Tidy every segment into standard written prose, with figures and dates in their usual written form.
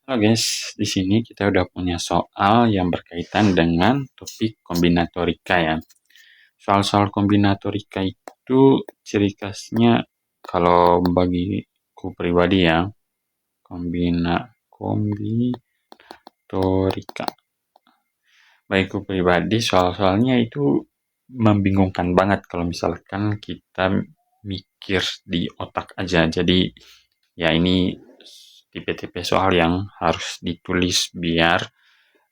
Halo guys, di sini kita udah punya soal yang berkaitan dengan topik kombinatorika ya. Soal-soal kombinatorika itu ciri khasnya kalau bagiku pribadi ya, kombinatorika. Bagiku pribadi soal-soalnya itu membingungkan banget kalau misalkan kita mikir di otak aja. Jadi ya ini tipe-tipe soal yang harus ditulis biar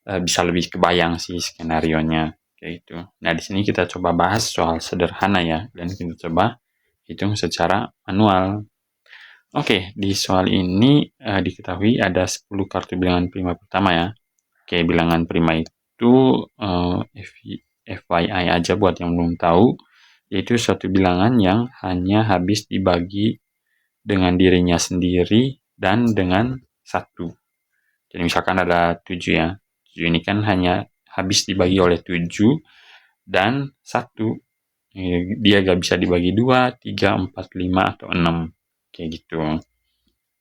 bisa lebih kebayang sih skenarionya kayak gitu. Nah, di sini kita coba bahas soal sederhana ya, dan kita coba hitung secara manual. Oke, di soal ini diketahui ada 10 kartu bilangan prima pertama ya. Oke, bilangan prima itu FYI aja buat yang belum tahu, yaitu suatu bilangan yang hanya habis dibagi dengan dirinya sendiri dan dengan satu. Jadi misalkan ada 7 ya. 7 ini kan hanya habis dibagi oleh 7 dan 1. Dia gak bisa dibagi 2, 3, 4, 5, atau 6. Kayak gitu.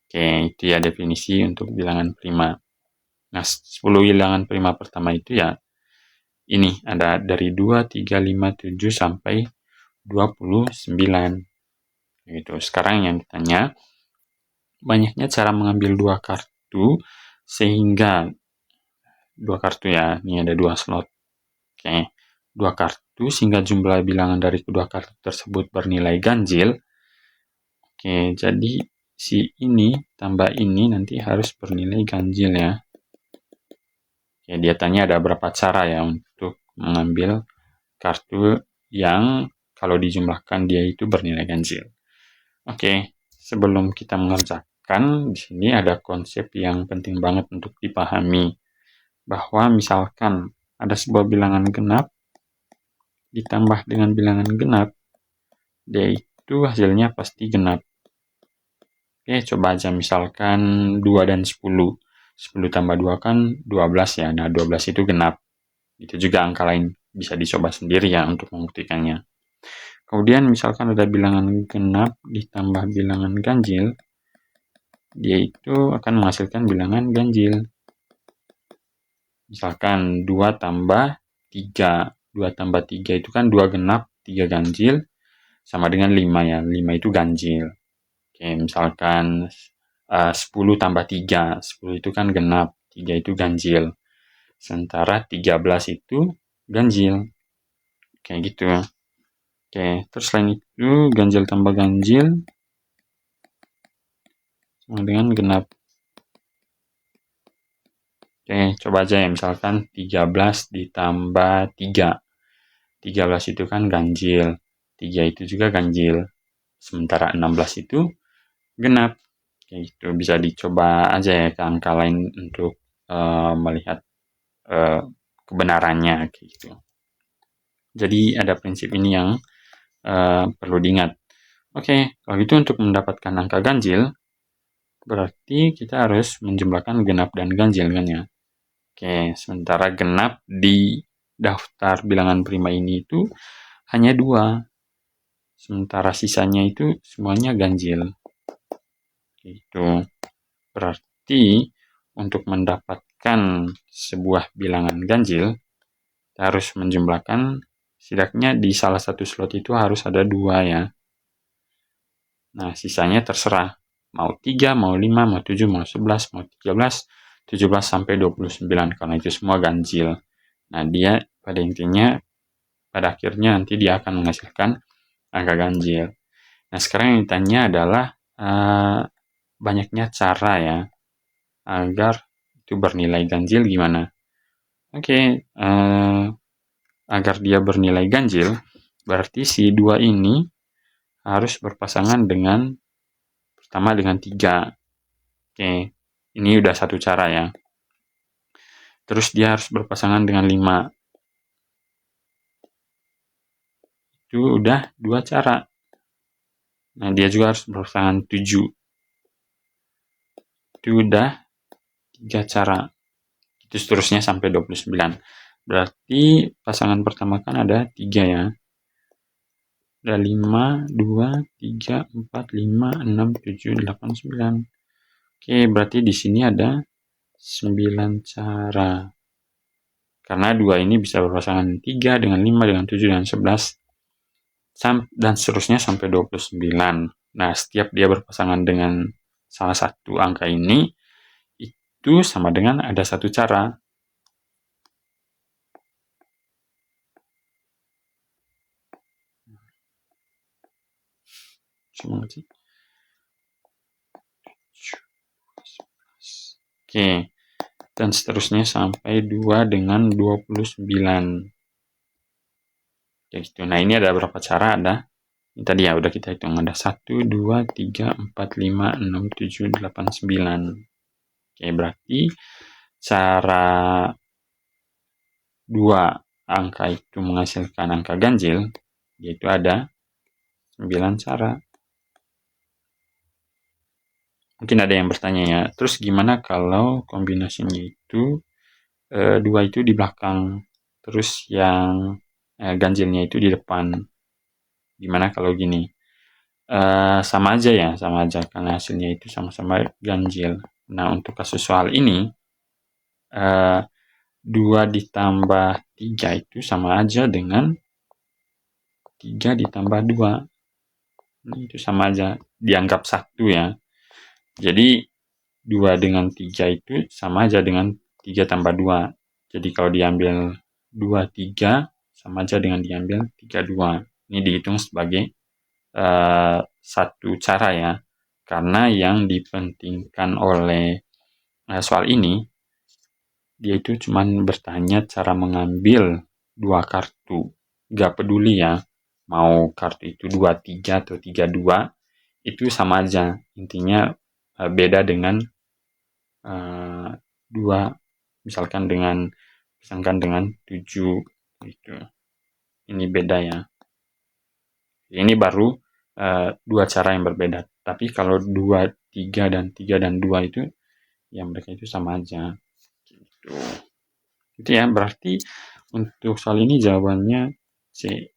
Oke, itu ya definisi untuk bilangan prima. Nah, 10 bilangan prima pertama itu ya, ini ada dari 2, 3, 5, 7, sampai 29. Gitu. Sekarang yang ditanya, banyaknya cara mengambil 2 kartu sehingga 2 kartu ya, ini ada 2 slot. Oke, 2 kartu sehingga jumlah bilangan dari kedua kartu tersebut bernilai ganjil. Oke, jadi si ini tambah ini nanti harus bernilai ganjil ya. Oke, dia tanya ada berapa cara ya untuk mengambil kartu yang kalau dijumlahkan dia itu bernilai ganjil. Oke, sebelum kita mengerjakan, di sini ada konsep yang penting banget untuk dipahami. Bahwa misalkan ada sebuah bilangan genap ditambah dengan bilangan genap, dia itu hasilnya pasti genap. Oke, coba aja misalkan 2 dan 10. 10 tambah 2 kan 12 ya. Nah, 12 itu genap. Itu juga angka lain bisa dicoba sendiri ya untuk membuktikannya. Kemudian misalkan ada bilangan genap ditambah bilangan ganjil, dia itu akan menghasilkan bilangan ganjil. Misalkan 2 tambah 3. 2 tambah 3 itu kan 2 genap, 3 ganjil, sama dengan 5 ya. 5 itu ganjil. Oke, misalkan 10 tambah 3. 10 itu kan genap, 3 itu ganjil. Sementara 13 itu ganjil. Kayak gitu. Oke, terus selain itu ganjil tambah ganjil sama dengan genap. Oke, coba aja ya misalkan 13 ditambah 3. 13 itu kan ganjil, 3 itu juga ganjil. Sementara 16 itu genap. Kayak gitu, bisa dicoba aja ya ke angka lain untuk melihat kebenarannya kayak gitu. Jadi ada prinsip ini yang perlu diingat. Oke, kalau gitu untuk mendapatkan angka ganjil, berarti kita harus menjumlahkan genap dan ganjil kan ya. Oke, sementara genap di daftar bilangan prima ini itu hanya 2. Sementara sisanya itu semuanya ganjil. Gitu. Berarti untuk mendapatkan sebuah bilangan ganjil, kita harus menjumlahkan setidaknya di salah satu slot itu harus ada 2 ya. Nah, sisanya terserah. Mau 3, mau 5, mau 7, mau 11, mau 13, 17 sampai 29. Karena itu semua ganjil. Nah, dia pada intinya, pada akhirnya nanti dia akan menghasilkan angka ganjil. Nah, sekarang yang ditanya adalah banyaknya cara ya agar itu bernilai ganjil gimana. Oke, agar dia bernilai ganjil, berarti si 2 ini harus berpasangan dengan pertama dengan 3. Oke, ini udah satu cara ya. Terus dia harus berpasangan dengan 5. Itu udah 2 cara. Nah, dia juga harus berpasangan 7. Itu udah 3 cara. Itu seterusnya sampai 29. Berarti pasangan pertama kan ada 3 ya. Ada 5, 2, 3, 4, 5, 6, 7, 8, 9. Oke, berarti di sini ada 9 cara. Karena 2 ini bisa berpasangan 3 dengan 5 dengan 7 dengan 11 dan seterusnya sampai 29. Nah, setiap dia berpasangan dengan salah satu angka ini itu sama dengan ada satu cara. Semangat sih. Oke. Dan seterusnya sampai 2 dengan 29. Kayak gitu. Nah, ini ada berapa cara? Ada ini tadi ya udah kita hitung, ada 1 2 3 4 5 6 7 8 9. Oke, berarti cara 2 angka itu menghasilkan angka ganjil yaitu ada 9 cara. Mungkin ada yang bertanya ya, terus gimana kalau kombinasinya itu 2 itu di belakang, terus yang ganjilnya itu di depan. Gimana kalau gini? Sama aja ya, sama aja karena hasilnya itu sama-sama ganjil. Nah, untuk kasus soal ini 2 ditambah 3 itu sama aja dengan 3 ditambah 2. Itu sama aja, dianggap 1 ya. Jadi 2 dengan 3 itu sama aja dengan 3 tambah 2. Jadi kalau diambil 2, 3 sama aja dengan diambil 3, 2. Ini dihitung sebagai satu cara ya. Karena yang dipentingkan oleh soal ini, dia itu cuma bertanya cara mengambil 2 kartu. Gak peduli ya, mau kartu itu 2, 3 atau 3, 2, itu sama aja. Intinya beda dengan 2, misalkan dengan 7 gitu. Ini beda ya. Ini baru 2 cara yang berbeda. Tapi kalau 2, 3 dan 2 itu ya mereka itu sama aja. Gitu. Itu ya, berarti untuk soal ini jawabannya C.